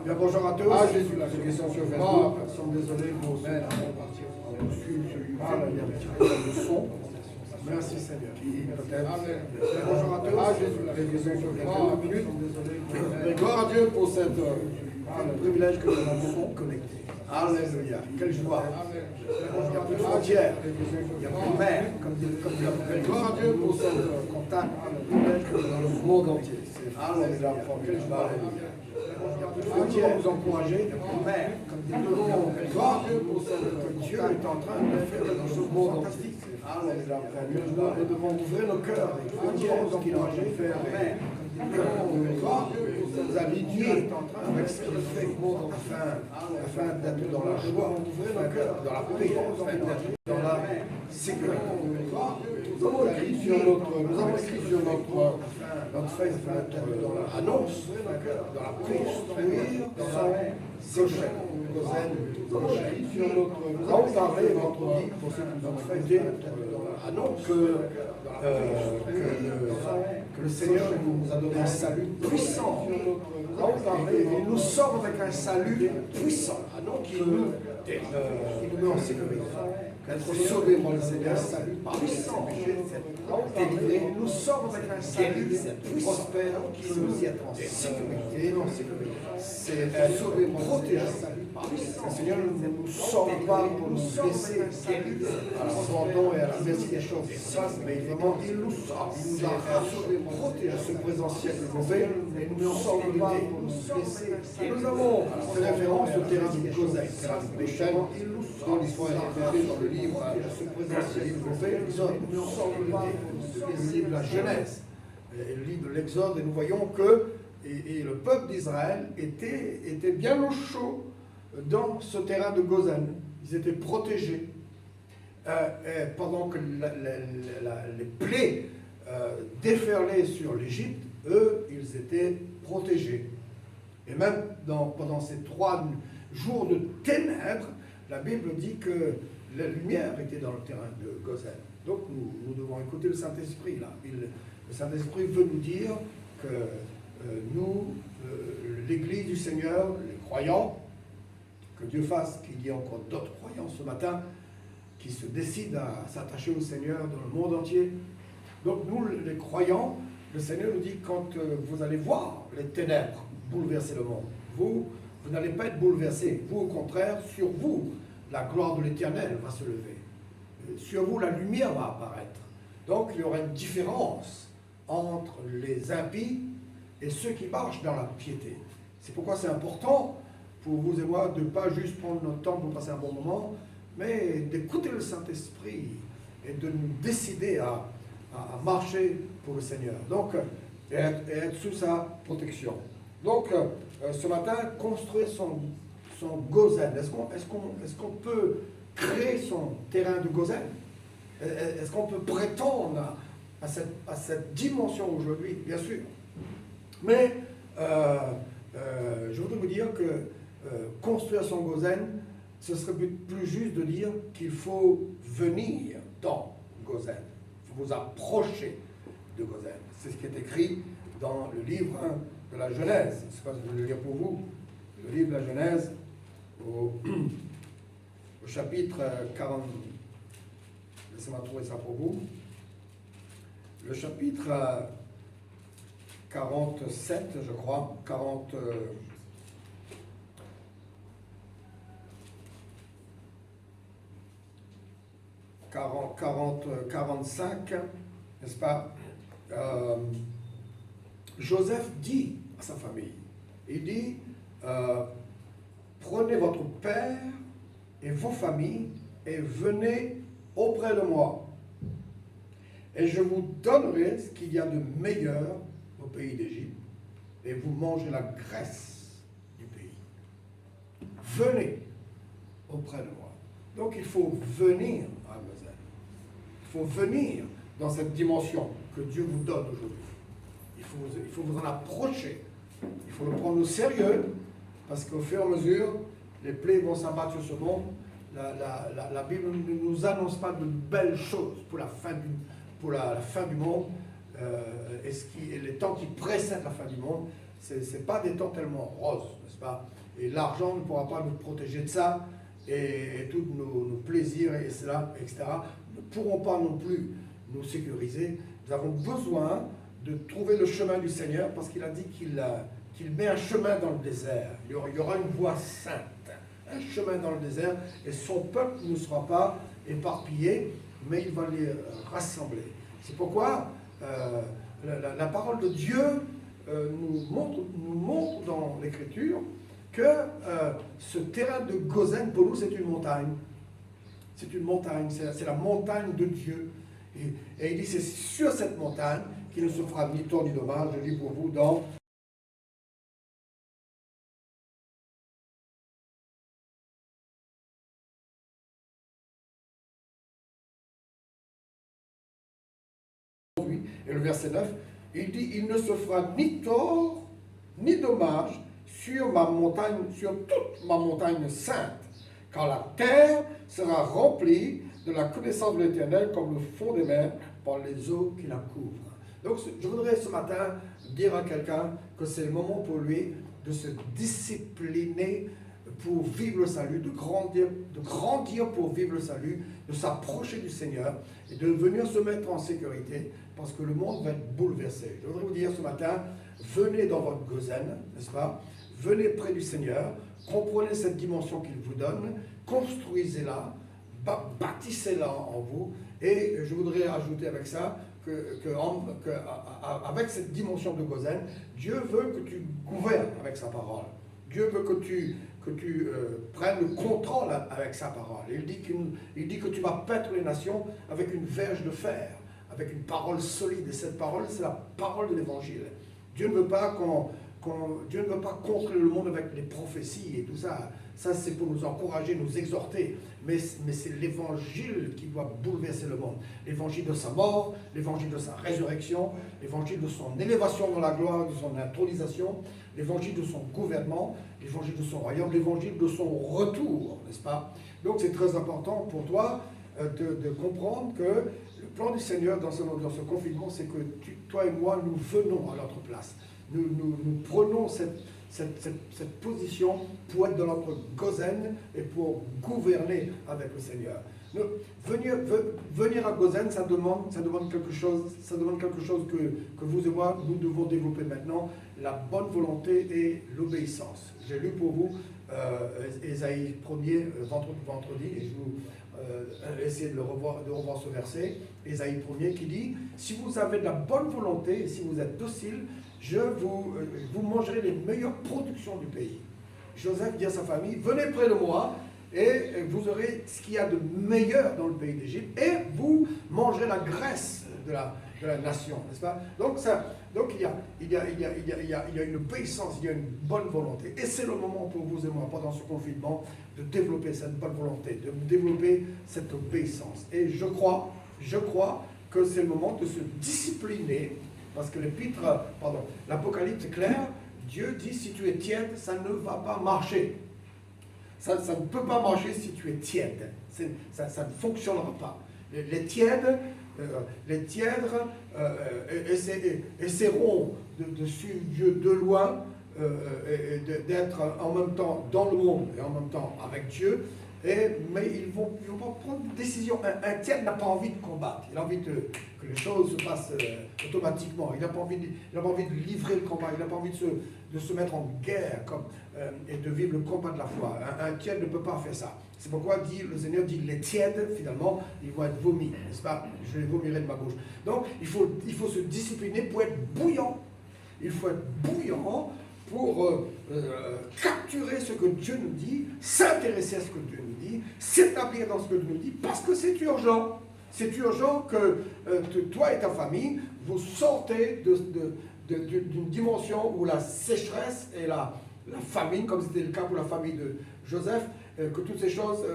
Bien, bonjour à tous. Ah, Jésus, la ceux qui sont sur Ah, Facebook sont désolés pour ceux qui vont partir suivre sur YouTube. Il y a un petit problème de son. Merci Seigneur. Peut-être. Amen. Bien, bonjour à tous. Ah, Jésus, la ceux qui sont sur Ah, Facebook sont désolés pour Mais gloire à Dieu pour cette heure. le privilège que nous avons connectés. Alléluia. Quelle joie. Amen. Il n'y a plus de frontières. Il n'y a plus de mer. Comme Mais gloire à Dieu pour cette heure. contact. Le privilège que nous avons le monde entier. Alléluia. Quelle joie. Il n'y a plus de frontières. Vous encourager. Il n'y a plus de mer. Comme dit le monde. Gloire à Dieu pour cette heure. Dieu est en train de faire dans ce monde fantastique. Nous devons ouvrir nos cœurs avec frontières qu'il a fait faire. Nous aligner avec ce qu'il fait afin d'être dans la joie, ouvrir nos cœurs, dans la paix, afin d'être dans la sécurité. Nous avons écrit sur notre feuille, dans l'annonce, dans la paix, dans la sécurité. Nous avons parlé vendredi pour ceux qui nous ont fêté annonce que le Seigneur nous a donné un salut puissant. Nous avons parlé, il nous sort avec un salut puissant. Qui nous met en sécurité. Être sauvé par le Seigneur, un salut puissant. Délivré, nous sort avec un salut prospère qui nous y attend. Sécurité et non sécurité. C'est être sauvé, protégé. Le Seigneur ne nous sort pas pour nous laisser à l'abandon et à la merci des choses qui se passent, mais vraiment il nous sort, il nous a rassurés, protégé ce présent siècle mauvais, et il ne nous sort pas pour nous laisser. Et nous avons fait référence au terrain de Joseph, dont l'histoire est révélée dans le livre, ce présent siècle mauvais, l'Exode, nous sort pas pour nous laisser la Genèse, et le livre de l'Exode, et nous voyons que et le peuple d'Israël était bien au chaud dans ce terrain de Gozan. Ils étaient protégés. Pendant que les plaies déferlaient sur l'Égypte, eux, ils étaient protégés. Et même pendant ces 3 jours de ténèbres, la Bible dit que la lumière était dans le terrain de Gozan. Donc nous devons écouter le Saint-Esprit là. Le Saint-Esprit veut nous dire que nous, l'Église du Seigneur, les croyants, que Dieu fasse qu'il y ait encore d'autres croyants ce matin qui se décident à s'attacher au Seigneur dans le monde entier. Donc nous, les croyants, le Seigneur nous dit quand vous allez voir les ténèbres bouleverser le monde, vous n'allez pas être bouleversés. Vous, au contraire, sur vous, la gloire de l'Éternel va se lever. Sur vous, la lumière va apparaître. Donc il y aura une différence entre les impies et ceux qui marchent dans la piété. C'est pourquoi c'est important pour vous et moi de ne pas juste prendre notre temps pour passer un bon moment, mais d'écouter le Saint-Esprit et de nous décider à marcher pour le Seigneur. Donc, et être sous sa protection. Donc, ce matin, construire son Gozan. Est-ce qu'on peut créer son terrain de Gozan? Est-ce qu'on peut prétendre à cette dimension aujourd'hui? Bien sûr. Mais je voudrais vous dire que construire son Gozan, ce serait plus juste de dire qu'il faut venir dans Gozan. Il faut vous approcher de Gozan. C'est ce qui est écrit dans le livre de la Genèse. Je ne sais pas si je vais le lire pour vous. Le livre de la Genèse, au chapitre 40. Laissez-moi trouver ça pour vous. Le chapitre 47, je crois, 45, n'est-ce pas? Joseph dit à sa famille, il dit, prenez votre père et vos familles et venez auprès de moi. Et je vous donnerai ce qu'il y a de meilleur au pays d'Égypte, et vous mangez la graisse du pays. Venez auprès de moi. Donc il faut venir à Gozan. Il faut venir dans cette dimension que Dieu vous donne aujourd'hui. Il faut vous en approcher. Il faut le prendre au sérieux, parce qu'au fur et à mesure, les plaies vont s'abattre sur ce monde. La Bible ne nous annonce pas de belles choses pour la fin du monde, et les temps qui précèdent la fin du monde. Ce n'est pas des temps tellement roses, n'est-ce pas? Et l'argent ne pourra pas nous protéger de ça, et tous nos plaisirs, et cela, etc., ne pourront pas non plus nous sécuriser. Nous avons besoin de trouver le chemin du Seigneur, parce qu'il a dit qu'il met un chemin dans le désert. Il y aura une voie sainte, un chemin dans le désert, et son peuple ne sera pas éparpillé, mais il va les rassembler. C'est pourquoi la parole de Dieu nous montre dans l'Écriture que ce terrain de Gozen, pour nous, c'est une montagne. C'est une montagne, c'est la montagne de Dieu. Et il dit, c'est sur cette montagne qu'il ne se fera ni tort ni dommage. Je lis pour vous dans et le verset 9, il dit, il ne se fera ni tort ni dommage sur ma montagne, sur toute ma montagne sainte, car la terre sera remplie de la connaissance de l'Éternel comme le fond des mers par les eaux qui la couvrent. Donc je voudrais ce matin dire à quelqu'un que c'est le moment pour lui de se discipliner pour vivre le salut, de grandir pour vivre le salut, de s'approcher du Seigneur et de venir se mettre en sécurité parce que le monde va être bouleversé. Je voudrais vous dire ce matin, venez dans votre Gozen, n'est-ce pas? Venez près du Seigneur, comprenez cette dimension qu'il vous donne, construisez-la, bâtissez-la en vous. Et je voudrais ajouter avec ça avec cette dimension de Gozen, Dieu veut que tu gouvernes avec sa parole. Dieu veut que tu prennes le contrôle avec sa parole. Il dit que tu vas paître les nations avec une verge de fer, avec une parole solide. Et cette parole, c'est la parole de l'Évangile. Dieu ne veut pas Dieu ne veut pas contrôler le monde avec les prophéties et tout ça. Ça, c'est pour nous encourager, nous exhorter. Mais c'est l'Évangile qui doit bouleverser le monde. L'Évangile de sa mort, l'Évangile de sa résurrection, l'Évangile de son élévation dans la gloire, de son intronisation, l'Évangile de son gouvernement, l'Évangile de son royaume, l'Évangile de son retour, n'est-ce pas? Donc c'est très important pour toi de comprendre que le plan du Seigneur dans ce confinement, c'est que toi et moi, nous venons à notre place. Nous prenons cette position pour être dans notre Gozen et pour gouverner avec le Seigneur. Venir à Gozen, ça demande quelque chose que vous et moi, nous devons développer maintenant, la bonne volonté et l'obéissance. J'ai lu pour vous Ésaïe 1er vendredi, et je vous essayer de revoir ce verset, Ésaïe 1er, qui dit, si vous avez de la bonne volonté et si vous êtes docile, vous mangerez les meilleures productions du pays. Joseph dit à sa famille, venez près de moi et vous aurez ce qu'il y a de meilleur dans le pays d'Égypte et vous mangerez la graisse de la nation, n'est-ce pas? Donc il y a une obéissance, il y a une bonne volonté. Et c'est le moment pour vous et moi, pendant ce confinement, de développer cette bonne volonté, de développer cette obéissance. Et je crois que c'est le moment de se discipliner. Parce que l'Apocalypse est clair, Dieu dit si tu es tiède, ça ne va pas marcher. Ça ne peut pas marcher si tu es tiède. Ça ne fonctionnera pas. Les tièdes essaieront de suivre Dieu de loin, d'être en même temps dans le monde et en même temps avec Dieu. Mais ils ne vont pas prendre de décision. Un tiède n'a pas envie de combattre. Il a envie que les choses se passent automatiquement. Il n'a pas envie de livrer le combat. Il n'a pas envie de se mettre en guerre et de vivre le combat de la foi. Un tiède ne peut pas faire ça. C'est pourquoi le Seigneur dit les tièdes, finalement, ils vont être vomis. N'est-ce pas? Je les vomirai de ma bouche. Donc, il faut se discipliner pour être bouillant. Il faut être bouillant pour capturer ce que Dieu nous dit, s'intéresser à ce que Dieu nous dit, s'établir dans ce que Dieu nous dit, parce que c'est urgent. C'est urgent que toi et ta famille, vous sortez d'une dimension où la sécheresse et la famine, comme c'était le cas pour la famille de Joseph, que toutes ces choses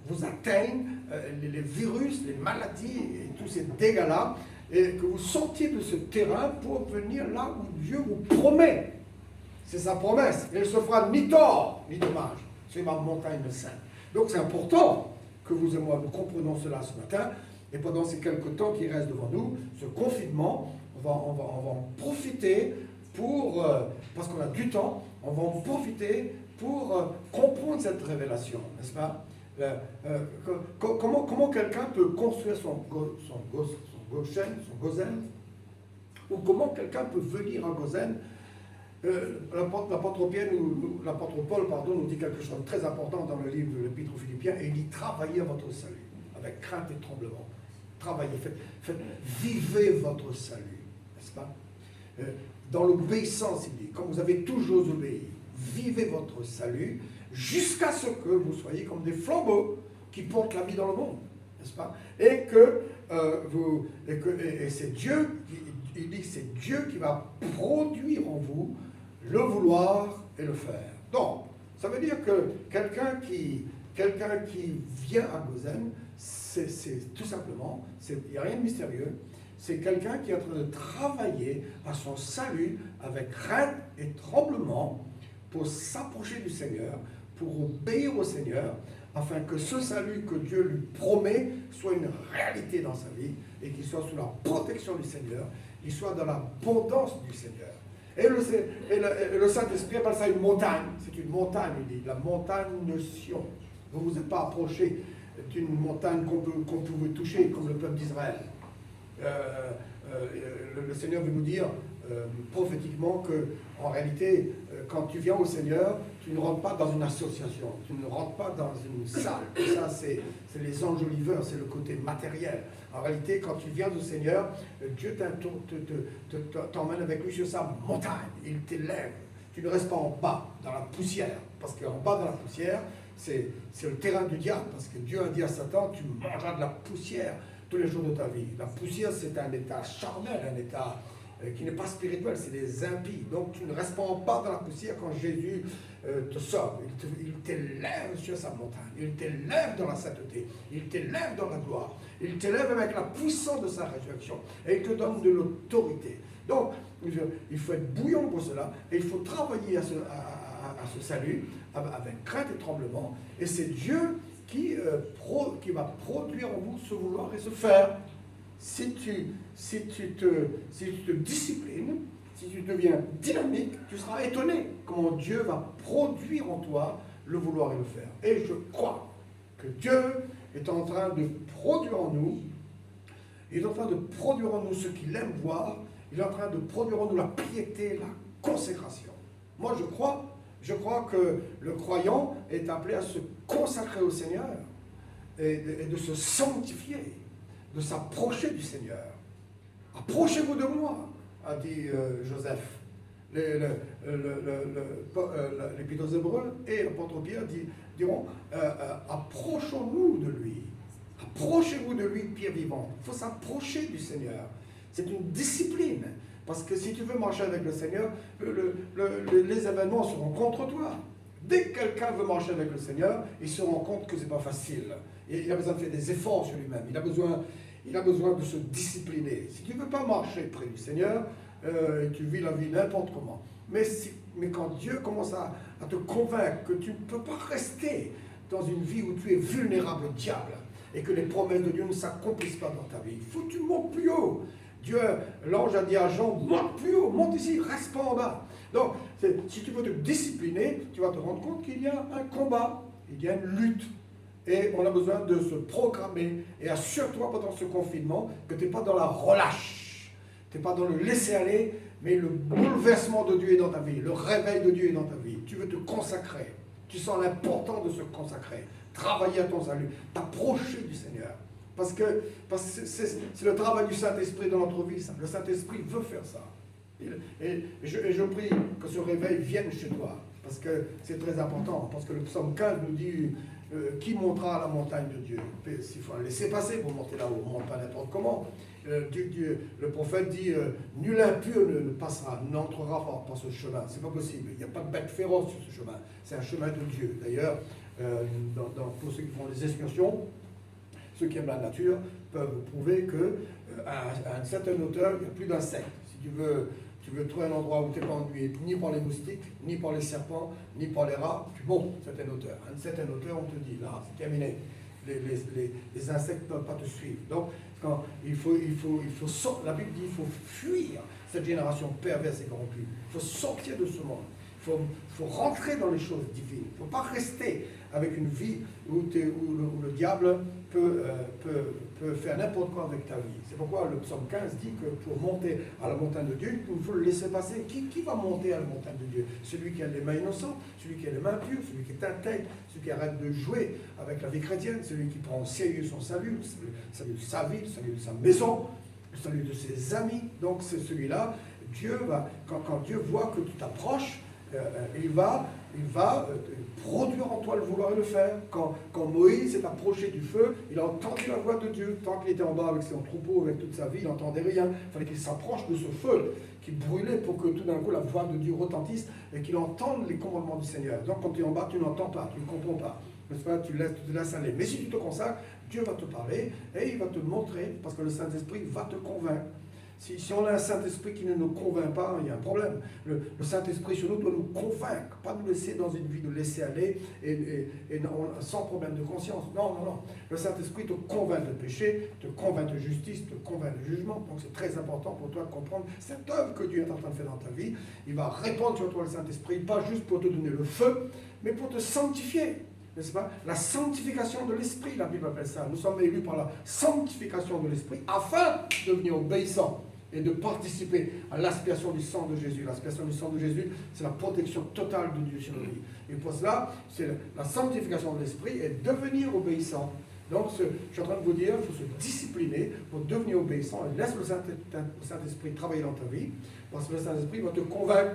vous atteignent, les virus, les maladies et tous ces dégâts-là, et que vous sortiez de ce terrain pour venir là où Dieu vous promet. C'est sa promesse. Et il ne se fera ni tort, ni dommage. C'est ma montagne sainte. Donc c'est important que vous et moi nous comprenons cela ce matin. Et pendant ces quelques temps qui restent devant nous, ce confinement, on va en profiter parce qu'on a du temps, on va en profiter pour comprendre cette révélation, n'est-ce pas? Comment quelqu'un peut construire son Gozen, ou comment quelqu'un peut venir à Gozen. L'apôtre Paul nous dit quelque chose de très important dans le livre de l'Épître aux Philippiens, et il dit: travaillez votre salut avec crainte et tremblement. Travaillez, vivez votre salut, n'est-ce pas? Dans l'obéissance, il dit, comme vous avez toujours obéi, vivez votre salut jusqu'à ce que vous soyez comme des flambeaux qui portent la vie dans le monde, n'est-ce pas? Et c'est Dieu, il dit que c'est Dieu qui va produire en vous le vouloir et le faire. Donc, ça veut dire que quelqu'un qui vient à Gozen, c'est tout simplement, il n'y a rien de mystérieux, c'est quelqu'un qui est en train de travailler à son salut avec crainte et tremblement pour s'approcher du Seigneur, pour obéir au Seigneur, afin que ce salut que Dieu lui promet soit une réalité dans sa vie et qu'il soit sous la protection du Seigneur, qu'il soit dans l'abondance du Seigneur. Et le Saint-Esprit appelle ça une montagne. C'est une montagne, il dit, la montagne de Sion. Vous ne vous êtes pas approché d'une montagne qu'on pouvait toucher, comme le peuple d'Israël. Le Seigneur veut nous dire prophétiquement que, en réalité, quand tu viens au Seigneur, tu ne rentres pas dans une association, tu ne rentres pas dans une salle. Et ça, c'est les enjoliveurs, c'est le côté matériel. En réalité, quand tu viens au Seigneur, Dieu t'emmène avec lui sur sa montagne. Il t'élève. Tu ne restes pas en bas, dans la poussière. Parce qu'en bas, dans la poussière, c'est le terrain du diable. Parce que Dieu a dit à Satan, tu mangeras de la poussière tous les jours de ta vie. La poussière, c'est un état charnel, un état qui n'est pas spirituel, c'est des impies. Donc tu ne restes pas en bas dans la poussière quand Jésus te sauve. Il t'élève sur sa montagne, il t'élève dans la sainteté, il t'élève dans la gloire, il t'élève avec la puissance de sa résurrection et il te donne de l'autorité. Donc il faut être bouillant pour cela et il faut travailler à ce salut avec crainte et tremblement, et c'est Dieu qui va produire en vous ce vouloir et ce faire. Si tu te disciplines, si tu deviens dynamique, tu seras étonné comment Dieu va produire en toi le vouloir et le faire. Et je crois que Dieu est en train de produire en nous, il est en train de produire en nous ce qu'il aime voir, il est en train de produire en nous la piété, la consécration. Moi je crois que le croyant est appelé à se consacrer au Seigneur et de se sanctifier, de s'approcher du Seigneur. Approchez-vous de moi, a dit Joseph. L'Épître aux Hébreux et l'apôtre Pierre diront approchons-nous de lui. Approchez-vous de lui, pierre vivante. Il faut s'approcher du Seigneur. C'est une discipline. Parce que si tu veux marcher avec le Seigneur, les événements seront contre toi. Dès que quelqu'un veut marcher avec le Seigneur, il se rend compte que ce n'est pas facile. Il a besoin de faire des efforts sur lui-même. Il a besoin de se discipliner. Si tu ne veux pas marcher près du Seigneur, tu vis la vie n'importe comment. Mais quand Dieu commence à te convaincre que tu ne peux pas rester dans une vie où tu es vulnérable au diable et que les promesses de Dieu ne s'accomplissent pas dans ta vie, il faut que tu montes plus haut. L'ange a dit à Jean, monte plus haut, monte ici, reste pas en bas. Donc, si tu veux te discipliner, tu vas te rendre compte qu'il y a un combat, il y a une lutte. Et on a besoin de se programmer. Et assure-toi pendant ce confinement que tu n'es pas dans la relâche. Tu n'es pas dans le laisser-aller, mais le bouleversement de Dieu est dans ta vie. Le réveil de Dieu est dans ta vie. Tu veux te consacrer. Tu sens l'importance de se consacrer. Travailler à ton salut. T'approcher du Seigneur. Parce que c'est le travail du Saint-Esprit dans notre vie. Ça. Le Saint-Esprit veut faire ça. Et je prie que ce réveil vienne chez toi. Parce que c'est très important. Parce que le psaume 15 nous dit qui montera à la montagne de Dieu. S'il faut laisser passer pour monter là-haut. On ne monte pas n'importe comment. Le prophète dit nul impur ne passera, n'entrera par ce chemin. C'est pas possible. Il n'y a pas de bête féroce sur ce chemin. C'est un chemin de Dieu. D'ailleurs, pour ceux qui font des excursions, ceux qui aiment la nature peuvent prouver qu'à une certaine hauteur, il n'y a plus d'insectes. Si tu veux trouver un endroit où tu n'es pas ennuyé, ni par les moustiques, ni par les serpents, ni par les rats, tu montes à une certaine hauteur. À une certaine hauteur, on te dit, là, c'est terminé. les insectes ne peuvent pas te suivre. Donc, quand la Bible dit qu'il faut fuir cette génération perverse et corrompue. Il faut sortir de ce monde. Il faut rentrer dans les choses divines. Il ne faut pas rester avec une vie où le diable peut faire n'importe quoi avec ta vie. C'est pourquoi le psaume 15 dit que pour monter à la montagne de Dieu, il faut le laisser passer. Qui va monter à la montagne de Dieu? Celui qui a les mains innocentes, celui qui a les mains pures, celui qui est intègre, celui qui arrête de jouer avec la vie chrétienne, celui qui prend au sérieux son salut, le salut de sa vie, le salut de sa maison, le salut de ses amis. Donc c'est celui-là, Dieu va, quand Dieu voit que tu t'approches, il va produire en toi le vouloir et le faire. Quand Moïse s'est approché du feu, il a entendu la voix de Dieu. Tant qu'il était en bas avec son troupeau, avec toute sa vie, il n'entendait rien. Il fallait qu'il s'approche de ce feu qui brûlait pour que tout d'un coup la voix de Dieu retentisse et qu'il entende les commandements du Seigneur. Donc quand tu es en bas, tu n'entends pas, tu ne comprends pas. N'est-ce pas? Tu te laisses aller. Mais si tu te consacres, Dieu va te parler et il va te montrer, parce que le Saint-Esprit va te convaincre. Si on a un Saint-Esprit qui ne nous convainc pas, il y a un problème. Le Saint-Esprit sur nous doit nous convaincre, pas nous laisser dans une vie de laisser aller et sans problème de conscience. Non. Le Saint-Esprit te convainc de péché, te convainc de justice, te convainc de jugement. Donc c'est très important pour toi de comprendre cette œuvre que Dieu est en train de faire dans ta vie. Il va répandre sur toi le Saint-Esprit, pas juste pour te donner le feu, mais pour te sanctifier. N'est-ce pas? La sanctification de l'esprit, la Bible appelle ça. Nous sommes élus par la sanctification de l'esprit afin de devenir obéissants et de participer à l'aspiration du sang de Jésus. L'aspiration du sang de Jésus, c'est la protection totale de Dieu sur nos vies. Et pour cela, c'est la sanctification de l'esprit et devenir obéissant. Donc, je suis en train de vous dire, il faut se discipliner pour devenir obéissant et laisse le Saint-Esprit travailler dans ta vie, parce que le Saint-Esprit va te convaincre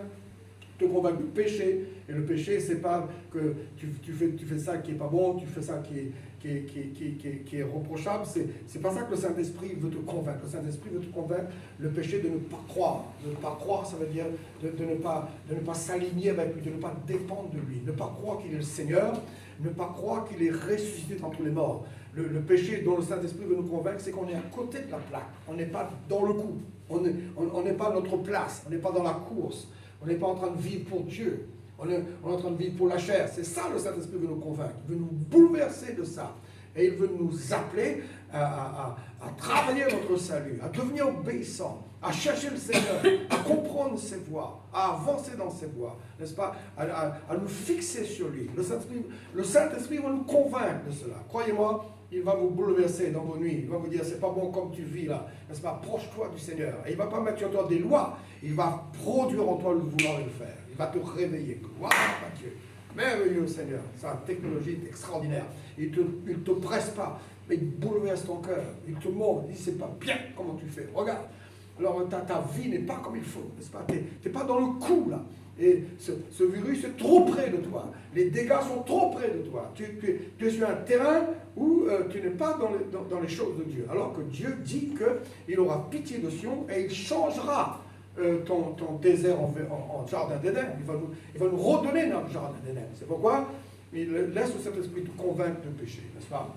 du péché. Et le péché, c'est pas que tu fais ça qui est pas bon, tu fais ça qui est reprochable. C'est pas ça que le Saint-Esprit veut te convaincre. Le Saint-Esprit veut te convaincre le péché de ne pas croire. De ne pas croire, ça veut dire de ne pas s'aligner avec lui, de ne pas dépendre de lui, ne pas croire qu'il est le Seigneur, ne pas croire qu'il est ressuscité d'entre les morts. Le péché dont le Saint-Esprit veut nous convaincre, c'est qu'on est à côté de la plaque. On n'est pas dans le coup. On n'est pas à notre place. On n'est pas dans la course. On n'est pas en train de vivre pour Dieu. On est en train de vivre pour la chair. C'est ça le Saint-Esprit veut nous convaincre. Il veut nous bouleverser de ça. Et il veut nous appeler à travailler notre salut, à devenir obéissants, à chercher le Seigneur, à comprendre ses voies, à avancer dans ses voies, n'est-ce pas? À nous fixer sur lui. Le Saint-Esprit va nous convaincre de cela. Croyez-moi, il va vous bouleverser dans vos nuits. Il va vous dire, c'est pas bon comme tu vis là. N'est-ce pas? Approche-toi du Seigneur. Et il ne va pas mettre sur toi des lois. Il va produire en toi le vouloir et le faire. Il va te réveiller. Gloire à Dieu. Merveilleux Seigneur. Sa technologie est extraordinaire. Il ne te presse pas, mais il bouleverse ton cœur. Il te montre. Il dit, c'est pas bien comment tu fais. Regarde. Alors ta vie n'est pas comme il faut. N'est-ce pas? Tu n'es pas dans le coup là. Et ce virus est trop près de toi. Les dégâts sont trop près de toi. Tu es sur un terrain où tu n'es pas dans les choses de Dieu. Alors que Dieu dit qu'il aura pitié de Sion et il changera ton désert en jardin d'Éden. Il va nous redonner notre jardin d'Éden. C'est pourquoi il laisse le Saint-Esprit te convaincre de péché, n'est-ce pas?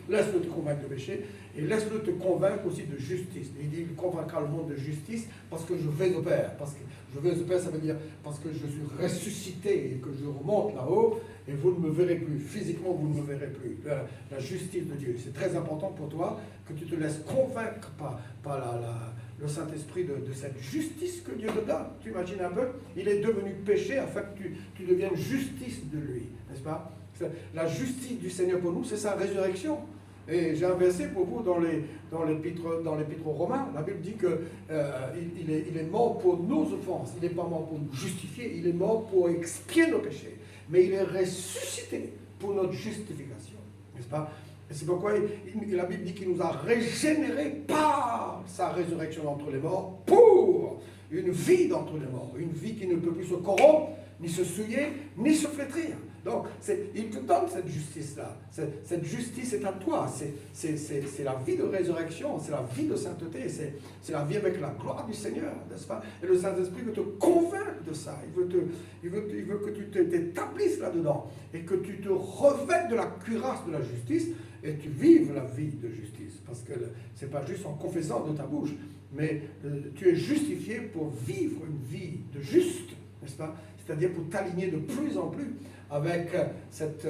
Laisse-le te convaincre de péché et laisse-le te convaincre aussi de justice. Il dit, il convaincra le monde de justice parce que je vais au Père. Parce que je vais au Père, ça veut dire parce que je suis ressuscité et que je remonte là-haut et vous ne me verrez plus. Physiquement, vous ne me verrez plus. La justice de Dieu. C'est très important pour toi que tu te laisses convaincre par le Saint-Esprit de cette justice que Dieu te donne. Tu imagines un peu? Il est devenu péché afin que tu deviennes justice de lui. N'est-ce pas? La justice du Seigneur pour nous, c'est sa résurrection. Et j'ai un verset pour vous dans l'épître aux Romains. La Bible dit qu'il est mort pour nos offenses. Il n'est pas mort pour nous justifier, il est mort pour expier nos péchés. Mais il est ressuscité pour notre justification. N'est-ce pas? Et c'est pourquoi la Bible dit qu'il nous a régénérés par sa résurrection d'entre les morts pour une vie d'entre les morts. Une vie qui ne peut plus se corrompre, ni se souiller, ni se flétrir. Donc, il te donne cette justice-là. Cette justice est à toi. C'est la vie de résurrection, c'est la vie de sainteté, c'est la vie avec la gloire du Seigneur, n'est-ce pas? Et le Saint-Esprit veut te convaincre de ça. Il veut que tu t'établisses là-dedans et que tu te revêtes de la cuirasse de la justice et tu vives la vie de justice. Parce que ce n'est pas juste en confessant de ta bouche, mais tu es justifié pour vivre une vie de juste, n'est-ce pas? C'est-à-dire pour t'aligner de plus en plus avec cette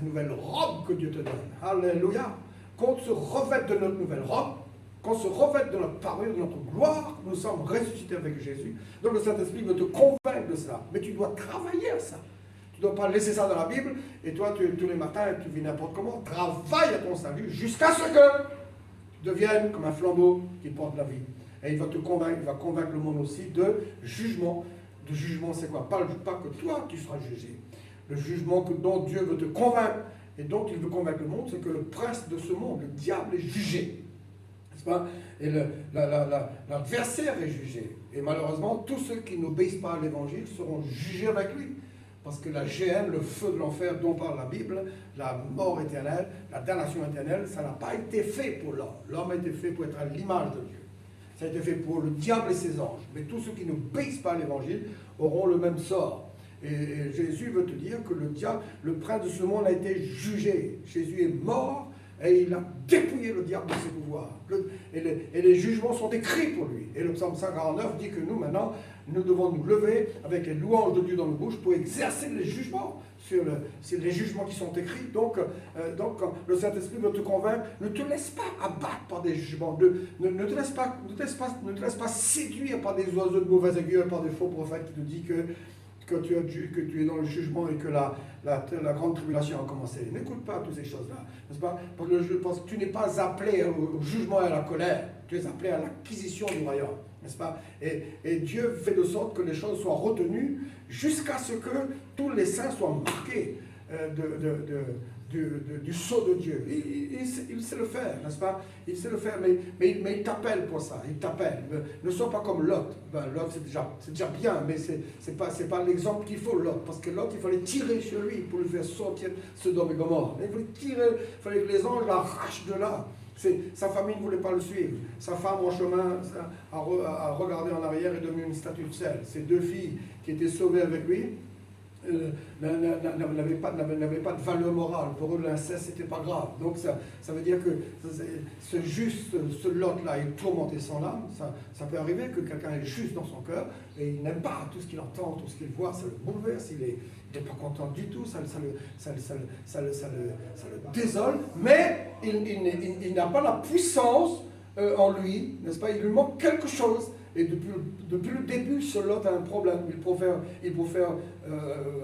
nouvelle robe que Dieu te donne. Alléluia. Qu'on se revête de notre nouvelle robe, qu'on se revête de notre parure, de notre gloire. Nous sommes ressuscités avec Jésus. Donc le Saint-Esprit veut te convaincre de cela. Mais tu dois travailler à ça. Tu ne dois pas laisser ça dans la Bible et toi, tous les matins, tu vis n'importe comment. Travaille à ton salut jusqu'à ce que tu deviennes comme un flambeau qui porte la vie. Et il va te convaincre, il va convaincre le monde aussi de jugement. De jugement, c'est quoi? Pas que toi, tu seras jugé. Le jugement dont Dieu veut te convaincre et dont il veut convaincre le monde, c'est que le prince de ce monde, le diable, est jugé. N'est-ce pas? Et l'adversaire est jugé. Et malheureusement, tous ceux qui n'obéissent pas à l'évangile seront jugés avec lui. Parce que la géhenne, le feu de l'enfer dont parle la Bible, la mort éternelle, la damnation éternelle, ça n'a pas été fait pour l'homme. L'homme a été fait pour être à l'image de Dieu. Ça a été fait pour le diable et ses anges. Mais tous ceux qui n'obéissent pas à l'évangile auront le même sort. Et Jésus veut te dire que le diable, le prince de ce monde a été jugé. Jésus est mort et il a dépouillé le diable de ses pouvoirs. Et les jugements sont écrits pour lui. Et le psaume 149 dit que nous, maintenant, nous devons nous lever avec les louanges de Dieu dans nos bouches pour exercer les jugements sur les jugements qui sont écrits. Donc quand le Saint-Esprit veut te convaincre, ne te laisse pas abattre par des jugements. Ne te laisse pas séduire par des oiseaux de mauvaise augure, par des faux prophètes qui te disent que tu es dans le jugement et que la grande tribulation a commencé. N'écoute pas toutes ces choses-là, n'est-ce pas? Parce que tu n'es pas appelé au jugement et à la colère, tu es appelé à l'acquisition du royaume, n'est-ce pas? Et Dieu fait de sorte que les choses soient retenues jusqu'à ce que tous les saints soient marqués du sceau de Dieu. Il sait le faire, n'est-ce pas? Il sait le faire, mais il t'appelle pour ça, il t'appelle. Ne sois pas comme Lot. Lot, c'est déjà bien, mais c'est pas l'exemple qu'il faut, Lot, parce que Lot, il fallait tirer sur lui pour lui faire sortir Sodome et Gomorrhe. Il fallait que les anges l'arrachent de là. Sa famille ne voulait pas le suivre. Sa femme, en chemin, a regardé en arrière et devenue une statue de sel. Ses deux filles qui étaient sauvées avec lui, n'avait pas de valeur morale. Pour eux, l'inceste, c'était pas grave. Donc ça veut dire que ce Lot-là, il tourmentait son âme. Ça peut arriver que quelqu'un est juste dans son cœur et il n'aime pas tout ce qu'il entend, tout ce qu'il voit, ça le bouleverse, il n'est pas content du tout, ça le désole, mais il n'a pas la puissance en lui, n'est-ce pas? Il lui manque quelque chose. Et depuis le début, ce Lot a un problème. Il préfère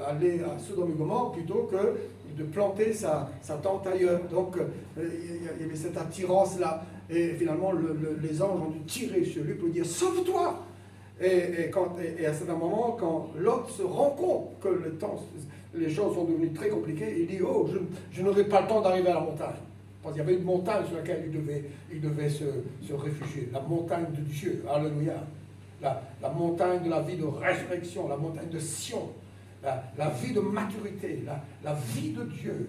aller à Sodome et Gomorrhe plutôt que de planter sa tente ailleurs. Donc, il y avait cette attirance-là. Et finalement, les anges ont dû tirer sur lui pour lui dire « Sauve-toi !» Et à un certain moment, quand Lot se rend compte que les choses sont devenues très compliquées, il dit « Oh, je n'aurai pas le temps d'arriver à la montagne. » Parce qu'il y avait une montagne sur laquelle il devait se réfugier, la montagne de Dieu, alléluia, la montagne de la vie de résurrection, la montagne de Sion, la vie de maturité, la vie de Dieu,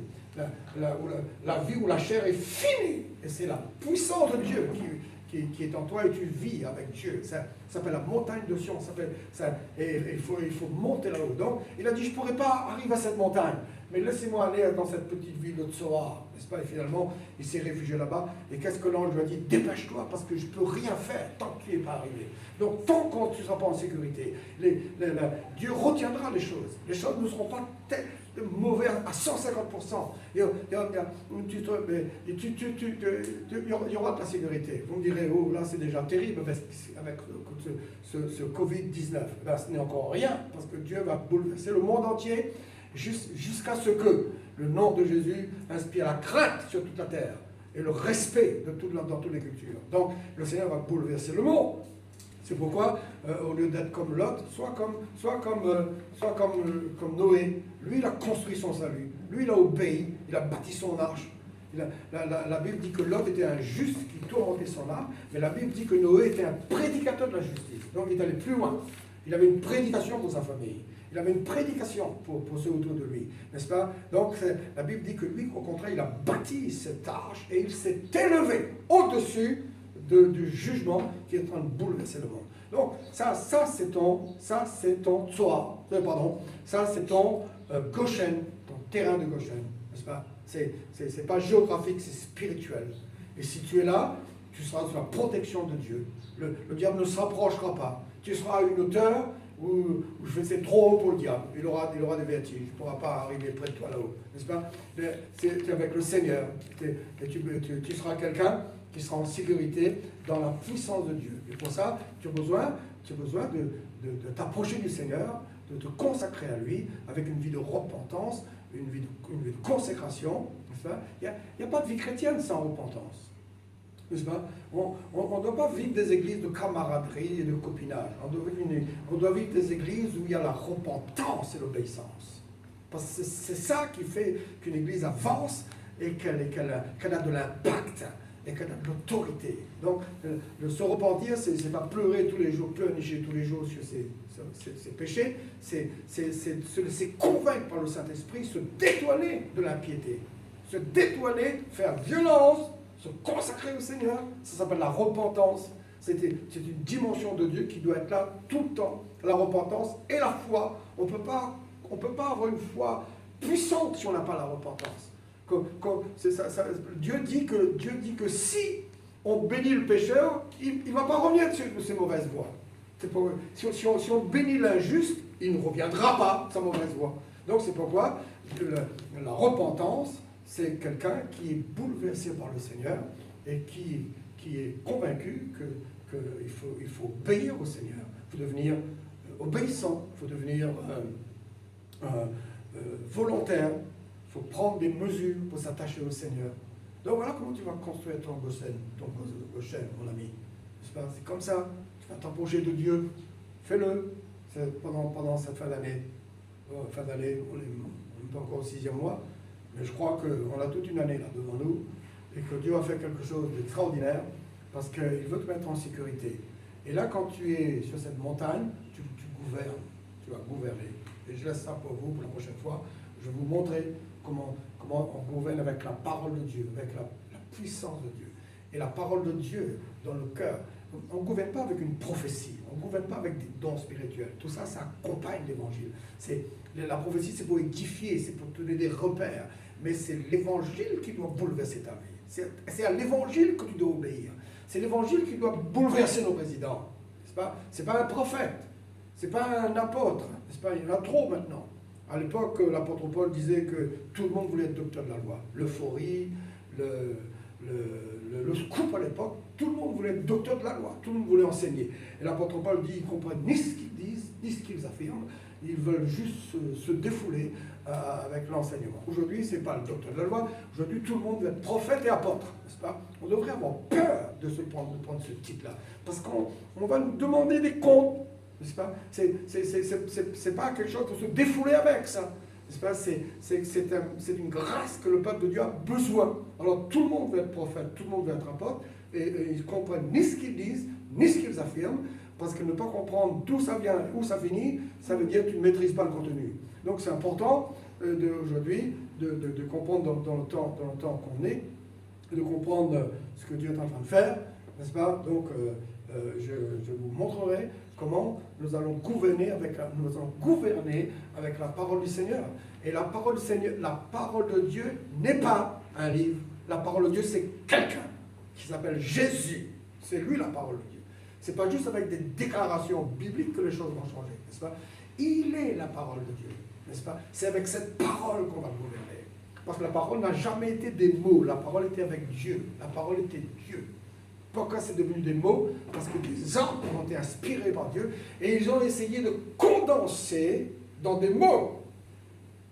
la vie où la chair est finie, et c'est la puissance de Dieu qui est en toi et tu vis avec Dieu. Ça s'appelle la montagne de Sion, et il faut monter là-haut. Donc il a dit, je ne pourrais pas arriver à cette montagne, mais laissez-moi aller dans cette petite ville de Tsoar, n'est-ce pas? Et finalement, il s'est réfugié là-bas. Et qu'est-ce que l'ange lui a dit? Dépêche-toi, parce que je ne peux rien faire tant que tu n'es pas arrivé. Donc, tant que tu ne seras pas en sécurité, Dieu retiendra les choses. Les choses ne seront pas mauvaises à 150%. Il y aura de la sécurité. Vous me direz, oh là, c'est déjà terrible avec ce Covid-19. Là, ce n'est encore rien, parce que Dieu va bouleverser le monde entier. Jusqu'à ce que le nom de Jésus inspire la crainte sur toute la terre et le respect dans toutes les cultures. Donc, le Seigneur va bouleverser le monde. C'est pourquoi, au lieu d'être comme Lot, soit comme Noé. Lui, il a construit son salut. Lui, il a obéi. Il a bâti son arche. La Bible dit que Lot était un juste qui tourmentait son âme, mais la Bible dit que Noé était un prédicateur de la justice. Donc, il est allé plus loin. Il avait une prédication pour sa famille. Il avait une prédication pour ceux autour de lui, n'est-ce pas? Donc, la Bible dit que lui, au contraire, il a bâti cette arche et il s'est élevé au-dessus du jugement qui est en train de bouleverser le monde. Donc, ça c'est ton Tsoar, ça c'est ton Goshen, ton terrain de Goshen, n'est-ce pas? C'est pas géographique, c'est spirituel. Et si tu es là, tu seras sous la protection de Dieu. Le diable ne s'approchera pas. Tu seras à une hauteur où je vais c'est trop haut pour le diable. Il aura des vertiges. Il ne pourra pas arriver près de toi là-haut. N'est-ce pas? C'est avec le Seigneur. Et tu seras quelqu'un qui sera en sécurité dans la puissance de Dieu. Et pour ça, tu as besoin de t'approcher du Seigneur, de te consacrer à lui avec une vie de repentance, une vie de consécration. N'est-ce pas? Il n'y a pas de vie chrétienne sans repentance. N'est-ce pas? On ne doit pas vivre des églises de camaraderie et de copinage. On doit vivre des églises où il y a la repentance et l'obéissance. Parce que c'est ça qui fait qu'une église avance et qu'elle a de l'impact et qu'elle a de l'autorité. Donc, se repentir, c'est pas pleurer tous les jours, pleurnicher tous les jours sur ses péchés, c'est se laisser convaincre par le Saint-Esprit, se détourner de l'impiété, se détourner, faire violence, se consacrer au Seigneur. Ça s'appelle la repentance. C'est une dimension de Dieu qui doit être là tout le temps. La repentance et la foi. On peut pas avoir une foi puissante si on n'a pas la repentance. Dieu dit que si on bénit le pécheur, il ne va pas revenir de ses mauvaises voies. Si on bénit l'injuste, il ne reviendra pas de sa mauvaise voie. Donc c'est pourquoi la repentance, c'est quelqu'un qui est bouleversé par le Seigneur et qui est convaincu qu'il faut obéir au Seigneur. Il faut devenir obéissant, il faut devenir volontaire. Il faut prendre des mesures pour s'attacher au Seigneur. Donc voilà comment tu vas construire ton Goshen, mon ami. C'est comme ça. Tu vas t'approcher de Dieu. Fais-le pendant cette fin d'année. Fin d'année, on n'est pas encore au 6e mois, mais je crois qu'on a toute une année là devant nous et que Dieu a fait quelque chose d'extraordinaire parce qu'il veut te mettre en sécurité. Et là, quand tu es sur cette montagne, tu gouvernes. Tu vas gouverner. Et je laisse ça pour vous pour la prochaine fois. Je vais vous montrer comment on gouverne avec la parole de Dieu, avec la puissance de Dieu. Et la parole de Dieu dans le cœur. On ne gouverne pas avec une prophétie, on ne gouverne pas avec des dons spirituels. Tout ça, ça accompagne l'évangile. La prophétie, c'est pour édifier, c'est pour te donner des repères. Mais c'est l'évangile qui doit bouleverser ta vie. C'est à l'évangile que tu dois obéir. C'est l'évangile qui doit bouleverser nos résidents. C'est pas un prophète, c'est pas un apôtre. Il y en a trop maintenant. À l'époque, l'apôtre Paul disait que tout le monde voulait être docteur de la loi. L'euphorie, le scoop à l'époque, tout le monde voulait être docteur de la loi, tout le monde voulait enseigner. Et l'apôtre Paul dit qu'ils ne comprennent ni ce qu'ils disent, ni ce qu'ils affirment, ils veulent juste se défouler avec l'enseignement. Aujourd'hui, ce n'est pas le docteur de la loi, aujourd'hui tout le monde veut être prophète et apôtre, n'est-ce pas? On devrait avoir peur de prendre ce titre-là, parce qu'on va nous demander des comptes. N'est-ce pas? C'est pas quelque chose pour se défouler avec, ça. N'est-ce pas? C'est une grâce que le peuple de Dieu a besoin. Alors tout le monde veut être prophète, tout le monde veut être apôtre, et ils ne comprennent ni ce qu'ils disent, ni ce qu'ils affirment, parce que ne pas comprendre d'où ça vient, où ça finit, ça veut dire que tu ne maîtrises pas le contenu. Donc c'est important aujourd'hui de comprendre dans le temps qu'on est, de comprendre ce que Dieu est en train de faire, n'est-ce pas? Donc je vous montrerai comment nous allons gouverner avec la parole du Seigneur. Et la parole du Seigneur, la parole de Dieu n'est pas un livre. La parole de Dieu, c'est quelqu'un qui s'appelle Jésus. C'est lui la parole de Dieu. C'est pas juste avec des déclarations bibliques que les choses vont changer, n'est-ce pas? Il est la parole de Dieu, n'est-ce pas? C'est avec cette parole qu'on va gouverner. Parce que la parole n'a jamais été des mots. La parole était avec Dieu. La parole était Dieu. Pourquoi c'est devenu des mots? Parce que des hommes ont été inspirés par Dieu et ils ont essayé de condenser dans des mots,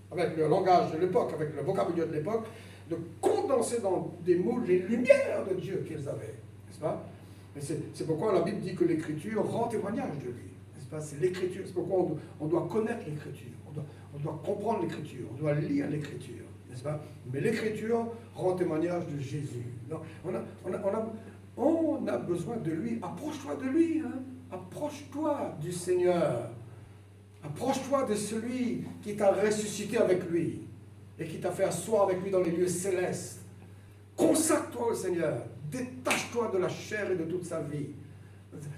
avec le langage de l'époque, avec le vocabulaire de l'époque, de condenser dans des mots les lumières de Dieu qu'ils avaient, n'est-ce pas? Mais c'est pourquoi la Bible dit que l'Écriture rend témoignage de lui, n'est-ce pas? C'est l'Écriture, c'est pourquoi on doit connaître l'Écriture, on doit comprendre l'Écriture, on doit lire l'Écriture, n'est-ce pas? Mais l'Écriture rend témoignage de Jésus. Donc, on a besoin de lui. Approche-toi de lui. Hein? Approche-toi du Seigneur. Approche-toi de celui qui t'a ressuscité avec lui et qui t'a fait asseoir avec lui dans les lieux célestes. Consacre-toi au Seigneur. Détache-toi de la chair et de toute sa vie.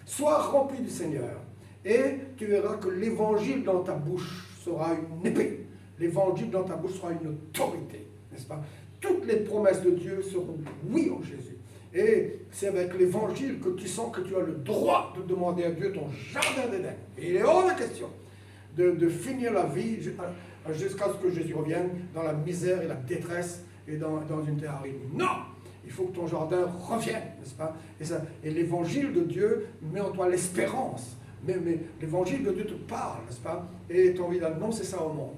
Sois rempli du Seigneur. Et tu verras que l'évangile dans ta bouche sera une épée. L'évangile dans ta bouche sera une autorité. N'est-ce pas? Toutes les promesses de Dieu seront oui en Jésus. Et c'est avec l'évangile que tu sens que tu as le droit de demander à Dieu ton jardin d'Éden. Et il est hors de question de finir la vie jusqu'à ce que Jésus revienne dans la misère et la détresse et dans une terre aride. Non! Il faut que ton jardin revienne, n'est-ce pas? Et l'évangile de Dieu met en toi l'espérance. Mais l'évangile de Dieu te parle, n'est-ce pas? Et tu as envie d'annoncer ça au monde.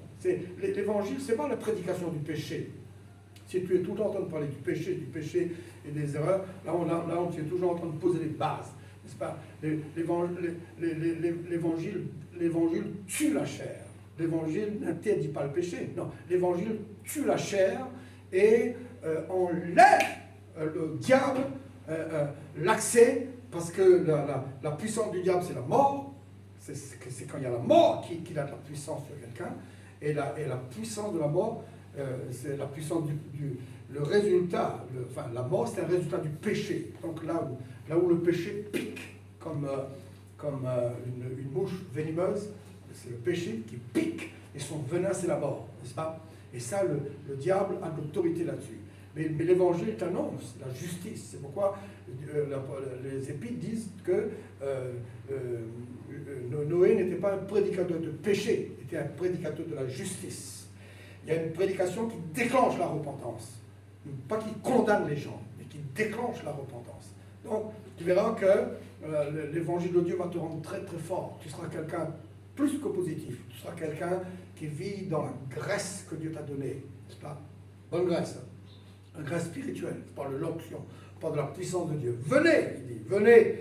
L'évangile, ce n'est pas la prédication du péché. Si tu es tout le temps en train de parler du péché et des erreurs, là on tu es toujours en train de poser les bases, n'est-ce pas? L'évangile tue la chair. L'évangile n'interdit pas le péché. Non, l'évangile tue la chair et enlève le diable l'accès, parce que la puissance du diable, c'est la mort. C'est quand il y a la mort qu'il a de la puissance sur quelqu'un. Et la puissance de la mort, c'est la puissance le résultat. La mort, c'est un résultat du péché. Donc là où le péché pique, comme une mouche venimeuse, c'est le péché qui pique, et son venin, c'est la mort, n'est-ce pas? Et ça, le diable a de l'autorité là-dessus. Mais l'évangile t'annonce la justice. C'est pourquoi les Épîtres disent que Noé n'était pas un prédicateur de péché, il était un prédicateur de la justice. Il y a une prédication qui déclenche la repentance. Pas qui condamne les gens, mais qui déclenche la repentance. Donc, tu verras que l'évangile de Dieu va te rendre très très fort. Tu seras quelqu'un plus que positif. Tu seras quelqu'un qui vit dans la grâce que Dieu t'a donnée. N'est-ce pas? Bonne grâce. Une grâce spirituelle, par l'onction, par de la puissance de Dieu. Venez, il dit, venez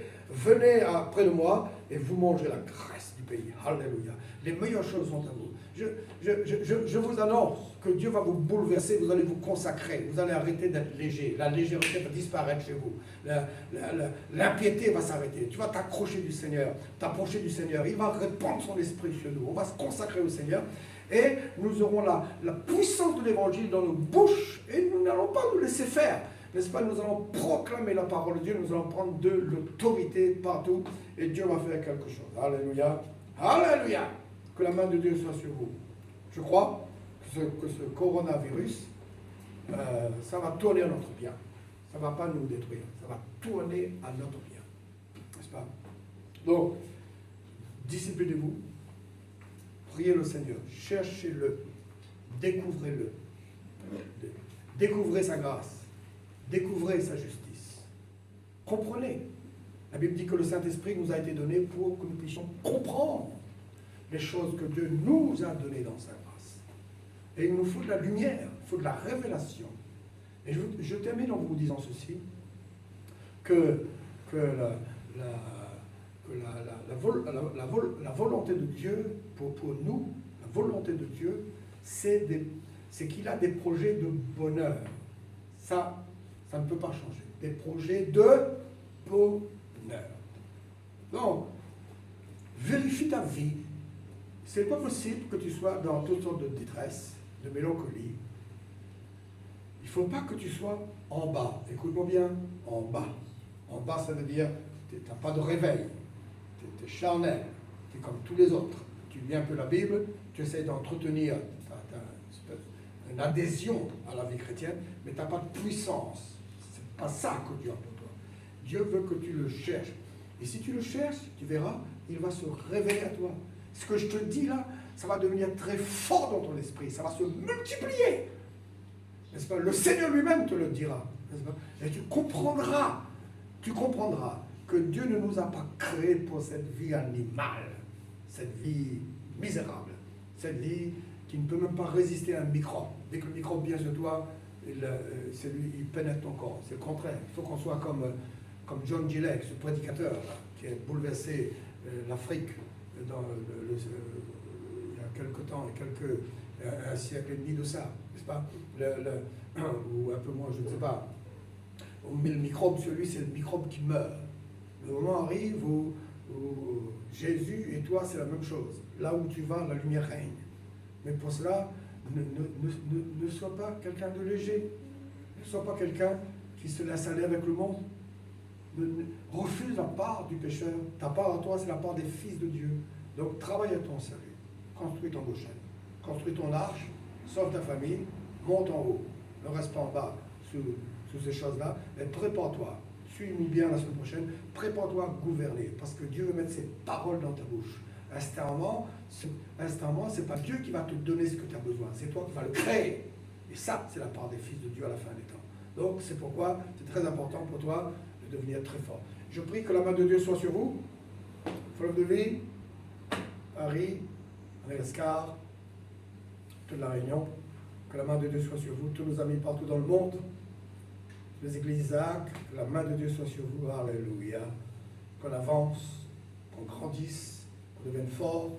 près de moi et vous mangerez la grâce du pays. Alléluia. Les meilleures choses sont à vous. Je vous annonce que Dieu va vous bouleverser, vous allez vous consacrer, vous allez arrêter d'être léger. La légèreté va disparaître chez vous. L'impiété va s'arrêter. Tu vas t'accrocher du Seigneur, t'approcher du Seigneur. Il va répandre son esprit sur nous. On va se consacrer au Seigneur. Et nous aurons la puissance de l'évangile dans nos bouches et nous n'allons pas nous laisser faire. N'est-ce pas? Nous allons proclamer la parole de Dieu, nous allons prendre de l'autorité partout et Dieu va faire quelque chose. Alléluia. Alléluia. Que la main de Dieu soit sur vous. Je crois que ce coronavirus, ça va tourner à notre bien. Ça ne va pas nous détruire. Ça va tourner à notre bien. N'est-ce pas? Donc, disciplinez-vous. Priez le Seigneur, cherchez-le, découvrez-le, découvrez sa grâce, découvrez sa justice. Comprenez. La Bible dit que le Saint-Esprit nous a été donné pour que nous puissions comprendre les choses que Dieu nous a données dans sa grâce. Et il nous faut de la lumière, il faut de la révélation. Et je termine en vous disant ceci, que la volonté de Dieu pour nous, la volonté de Dieu, c'est qu'il a des projets de bonheur. Ça ne peut pas changer. Des projets de bonheur. Donc, vérifie ta vie. Ce n'est pas possible que tu sois dans toutes sortes de détresse, de mélancolie. Il ne faut pas que tu sois en bas. Écoute-moi bien, en bas. En bas, ça veut dire que tu n'as pas de réveil. Tu es charnel, tu es comme tous les autres. Tu lis un peu la Bible, tu essaies d'entretenir une adhésion à la vie chrétienne, mais tu n'as pas de puissance. Ce n'est pas ça que Dieu a pour toi. Dieu veut que tu le cherches. Et si tu le cherches, tu verras, il va se révéler à toi. Ce que je te dis là, ça va devenir très fort dans ton esprit. Ça va se multiplier. N'est-ce pas? Le Seigneur lui-même te le dira. N'est-ce pas? Et tu comprendras que Dieu ne nous a pas créés pour cette vie animale, cette vie misérable, cette vie qui ne peut même pas résister à un microbe. Dès que le microbe vient sur toi, il pénètre ton corps. C'est le contraire. Il faut qu'on soit comme John Gillette, ce prédicateur là, qui a bouleversé l'Afrique il y a quelque temps, un siècle et demi de ça, n'est-ce pas? Ou un peu moins, je ne sais pas. On met le microbe sur lui, c'est le microbe qui meurt. Le moment arrive où Jésus et toi, c'est la même chose. Là où tu vas, la lumière règne. Mais pour cela, ne sois pas quelqu'un de léger. Ne sois pas quelqu'un qui se laisse aller avec le monde. Refuse la part du pécheur. Ta part à toi, c'est la part des fils de Dieu. Donc, travaille à ton salut. Construis ton Goshen. Construis ton arche. Sauve ta famille. Monte en haut. Ne reste pas en bas, sous ces choses-là, mais prépare-toi. Suis-nous bien la semaine prochaine. Prépare-toi à gouverner, parce que Dieu veut mettre ses paroles dans ta bouche. Instantanément, ce n'est pas Dieu qui va te donner ce que tu as besoin, c'est toi qui vas le créer. Et ça, c'est la part des fils de Dieu à la fin des temps. Donc, c'est pourquoi c'est très important pour toi de devenir très fort. Je prie que la main de Dieu soit sur vous. Fleuve de Vie, Paris, Madagascar, toute la Réunion. Que la main de Dieu soit sur vous, tous nos amis partout dans le monde. Les églises Isaac, que la main de Dieu soit sur vous. Alléluia. Qu'on avance, qu'on grandisse, qu'on devienne fort,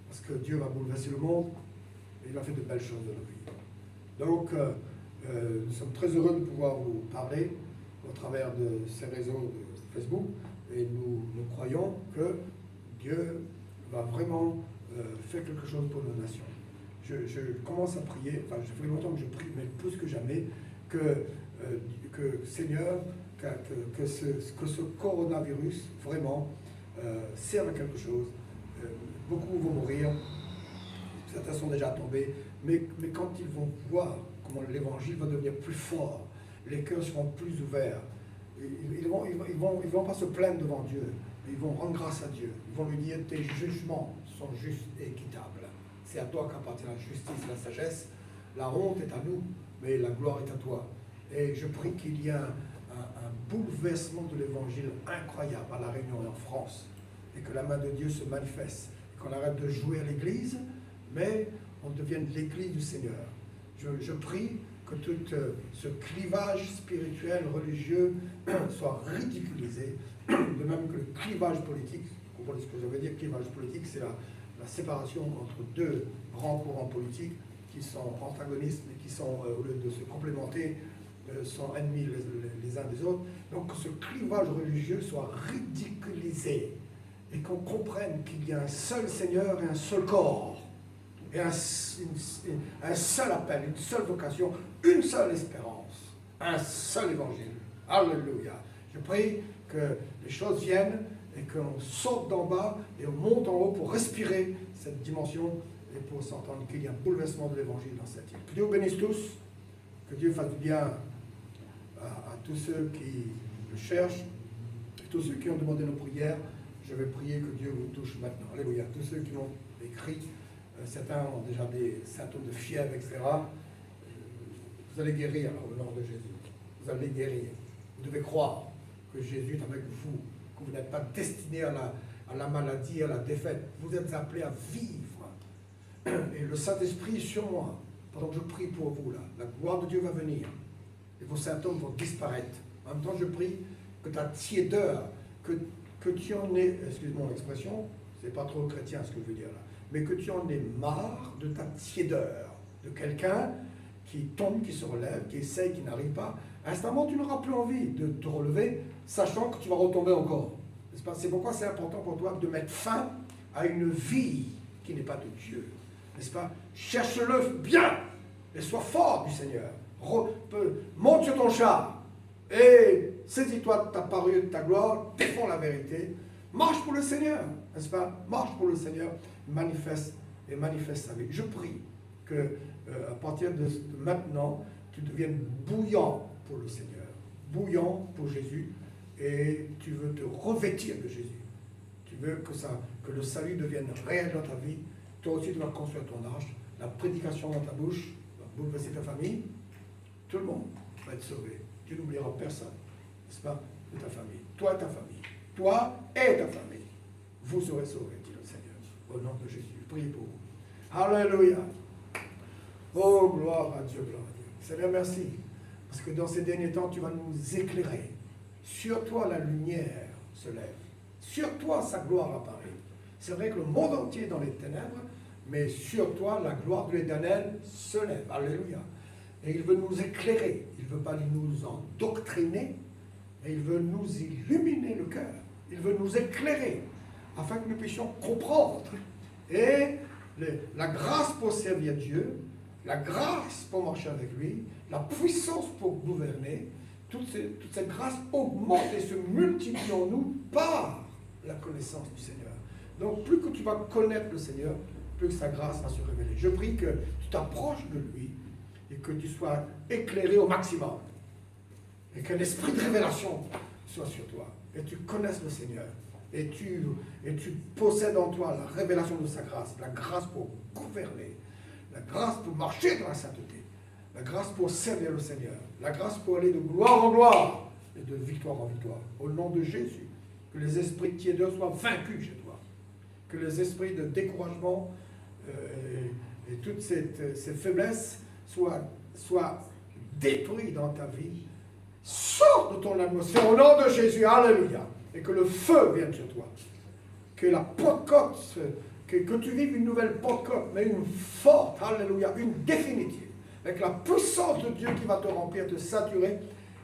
parce que Dieu va bouleverser le monde et il a fait de belles choses dans nos vies. Donc, nous sommes très heureux de pouvoir vous parler au travers de ces réseaux de Facebook et nous croyons que Dieu va vraiment faire quelque chose pour nos nations. Je commence à prier, enfin, ça fait longtemps que je prie, mais plus que jamais, que Seigneur, que ce coronavirus vraiment serve à quelque chose. Beaucoup vont mourir, certains sont déjà tombés, mais quand ils vont voir comment l'évangile va devenir plus fort, les cœurs seront plus ouverts, ils ne vont pas se plaindre devant Dieu, ils vont rendre grâce à Dieu, ils vont lui dire tes jugements sont justes et équitables. C'est à toi qu'appartient la justice et la sagesse, la honte est à nous, mais la gloire est à toi. Et je prie qu'il y ait un bouleversement de l'évangile incroyable à La Réunion et en France, et que la main de Dieu se manifeste, et qu'on arrête de jouer à l'église, mais on devienne l'église du Seigneur. Je prie que tout ce clivage spirituel, religieux, soit ridiculisé, de même que le clivage politique. Vous comprenez ce que je veux dire? Clivage politique, c'est la séparation entre deux grands courants politiques qui sont antagonistes, mais qui sont, au lieu de se complémenter, sont ennemis les uns des autres. Donc que ce clivage religieux soit ridiculisé et qu'on comprenne qu'il y a un seul Seigneur et un seul corps, et un seul appel, une seule vocation, une seule espérance, un seul évangile. Alléluia. Je prie que les choses viennent et qu'on sorte d'en bas et on monte en haut pour respirer cette dimension et pour s'entendre qu'il y a un bouleversement de l'évangile dans cette île. Que Dieu vous bénisse tous, que Dieu fasse du bien à tous ceux qui le cherchent, et tous ceux qui ont demandé nos prières. Je vais prier que Dieu vous touche maintenant. Alléluia. Tous ceux qui m'ont écrit, certains ont déjà des symptômes de fièvre, etc. Vous allez guérir au nom de Jésus. Vous allez guérir. Vous devez croire que Jésus est avec vous, que vous n'êtes pas destiné à la maladie, à la défaite. Vous êtes appelés à vivre. Et le Saint-Esprit est sur moi. Pendant que je prie pour vous, là, la gloire de Dieu va venir. Et vos symptômes vont disparaître. En même temps, je prie que ta tiédeur, que tu en aies, excuse-moi l'expression, c'est pas trop chrétien ce que je veux dire là, mais que tu en aies marre de ta tiédeur, de quelqu'un qui tombe, qui se relève, qui essaye, qui n'arrive pas. Instantanément, tu n'auras plus envie de te relever, sachant que tu vas retomber encore. N'est-ce pas? C'est pourquoi c'est important pour toi de mettre fin à une vie qui n'est pas de Dieu. N'est-ce pas? Cherche-le bien et sois fort du Seigneur. Monte sur ton char et saisis-toi de ta parure, de ta gloire, défends la vérité. Marche pour le Seigneur, n'est-ce pas? Marche pour le Seigneur, manifeste sa vie. Je prie que à partir de maintenant, tu deviennes bouillant pour le Seigneur, bouillant pour Jésus, et tu veux te revêtir de Jésus. Tu veux que le salut devienne réel dans ta vie. Toi aussi, tu vas construire ton arche. La prédication dans ta bouche va bouleverser ta famille. Tout le monde va être sauvé. Tu n'oublieras personne, n'est-ce pas, de ta famille. Toi et ta famille. Toi et ta famille. Vous serez sauvés, dit le Seigneur. Au nom de Jésus. Priez pour vous. Alléluia. Oh, gloire à Dieu, gloire à Dieu. Seigneur, merci. Parce que dans ces derniers temps, tu vas nous éclairer. Sur toi, la lumière se lève. Sur toi, sa gloire apparaît. C'est vrai que le monde entier est dans les ténèbres, mais sur toi, la gloire de l'Éternel se lève. Alléluia. Et il veut nous éclairer. Il ne veut pas nous endoctriner, mais il veut nous illuminer le cœur. Il veut nous éclairer, afin que nous puissions comprendre. Et la grâce pour servir Dieu, la grâce pour marcher avec lui, la puissance pour gouverner, toute cette grâce augmente et se multiplie en nous par la connaissance du Seigneur. Donc plus que tu vas connaître le Seigneur, plus que sa grâce va se révéler. Je prie que tu t'approches de lui et que tu sois éclairé au maximum. Et qu'un esprit de révélation soit sur toi. Et tu connaisses le Seigneur. Et tu possèdes en toi la révélation de sa grâce. La grâce pour gouverner. La grâce pour marcher dans la sainteté. La grâce pour servir le Seigneur. La grâce pour aller de gloire en gloire. Et de victoire en victoire. Au nom de Jésus. Que les esprits tièdes soient vaincus chez toi. Que les esprits de découragement et toutes ces faiblesses soient détruits dans ta vie. Sors de ton atmosphère au nom de Jésus. Alléluia. Et que le feu vienne sur toi. Que la Pentecôte, que tu vives une nouvelle Pentecôte, mais une forte, alléluia, une définitive. Avec la puissance de Dieu qui va te remplir, te saturer.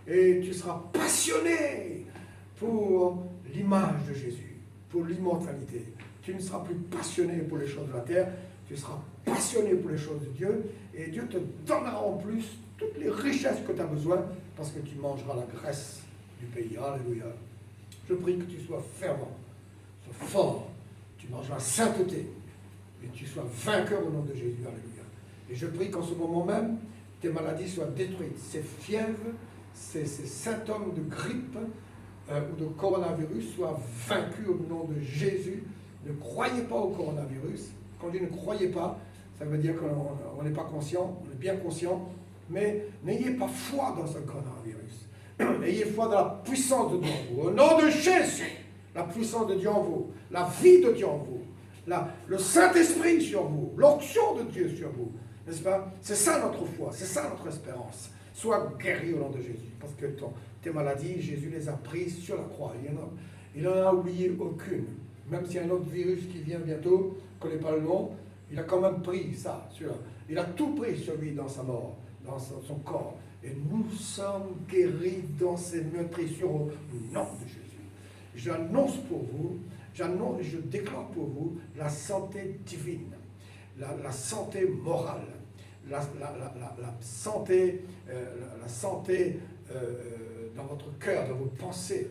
Et tu seras passionné pour l'image de Jésus, pour l'immortalité. Tu ne seras plus passionné pour les choses de la terre, tu seras passionné pour les choses de Dieu, et Dieu te donnera en plus toutes les richesses que tu as besoin, parce que tu mangeras la graisse du pays. Alléluia. Je prie que tu sois fervent, sois fort, tu mangeras la sainteté, et tu sois vainqueur au nom de Jésus. Alléluia. Et je prie qu'en ce moment même, tes maladies soient détruites, ces fièvres, ces symptômes de grippe, ou de coronavirus soient vaincus au nom de Jésus. Ne croyez pas au coronavirus. Quand on dit ne croyez pas, ça veut dire qu'on n'est pas conscient, on est bien conscient, mais n'ayez pas foi dans ce coronavirus. Ayez foi dans la puissance de Dieu en vous. Au nom de Jésus, la puissance de Dieu en vous, la vie de Dieu en vous, le Saint-Esprit sur vous, l'onction de Dieu sur vous. N'est-ce pas? C'est ça notre foi, c'est ça notre espérance. Sois guéri au nom de Jésus, parce que tes maladies, Jésus les a prises sur la croix. Il n'en a oublié aucune. Même s'il y a un autre virus qui vient bientôt, je ne connais pas le nom, il a quand même pris ça. Il a tout pris sur lui dans sa mort, dans son corps. Et nous sommes guéris dans ces meurtrissures au nom de Jésus. J'annonce pour vous, je déclare pour vous la santé divine, la santé morale, la santé, dans votre cœur, dans vos pensées.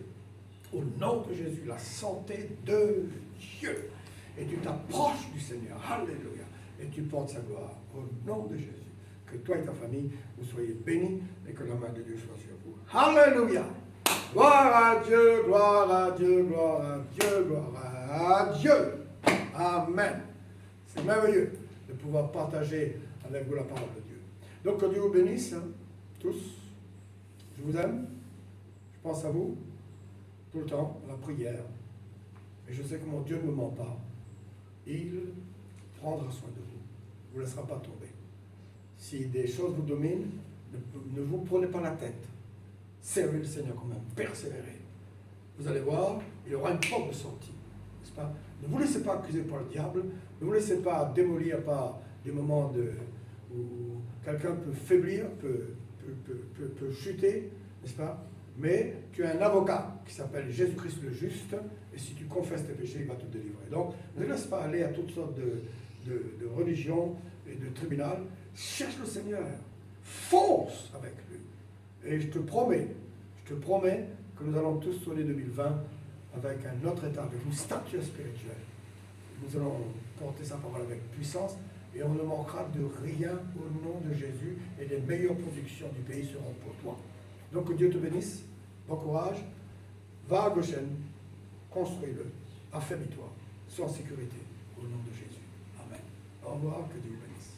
Au nom de Jésus, la santé de Dieu. Et tu t'approches du Seigneur. Alléluia. Et tu portes sa gloire. Au nom de Jésus. Que toi et ta famille, vous soyez bénis et que la main de Dieu soit sur vous. Alléluia. Gloire à Dieu, gloire à Dieu, gloire à Dieu, gloire à Dieu. Amen. C'est merveilleux de pouvoir partager avec vous la parole de Dieu. Donc que Dieu vous bénisse, tous. Je vous aime. Je pense à vous. Tout le temps, la prière. Et je sais que mon Dieu ne me ment pas. Il prendra soin de vous. Il ne vous laissera pas tomber. Si des choses vous dominent, ne vous prenez pas la tête. Servez le Seigneur quand même. Persévérez. Vous allez voir, il y aura une porte de sortie. N'est-ce pas? Ne vous laissez pas accuser par le diable. Ne vous laissez pas démolir par des moments où quelqu'un peut faiblir, peut chuter. N'est-ce pas? Mais tu as un avocat qui s'appelle Jésus-Christ le juste, et si tu confesses tes péchés, il va te délivrer. Donc, ne laisse pas aller à toutes sortes de religions et de tribunaux. Cherche le Seigneur. Fonce avec lui. Et je te promets que nous allons tous tourner 2020 avec un autre état, avec une stature spirituelle. Nous allons porter sa parole avec puissance, et on ne manquera de rien au nom de Jésus, et les meilleures productions du pays seront pour toi. Donc que Dieu te bénisse, bon courage, va à Goshen, construis-le, affermis-toi, sois en sécurité, au nom de Jésus. Amen. Au revoir, que Dieu vous bénisse.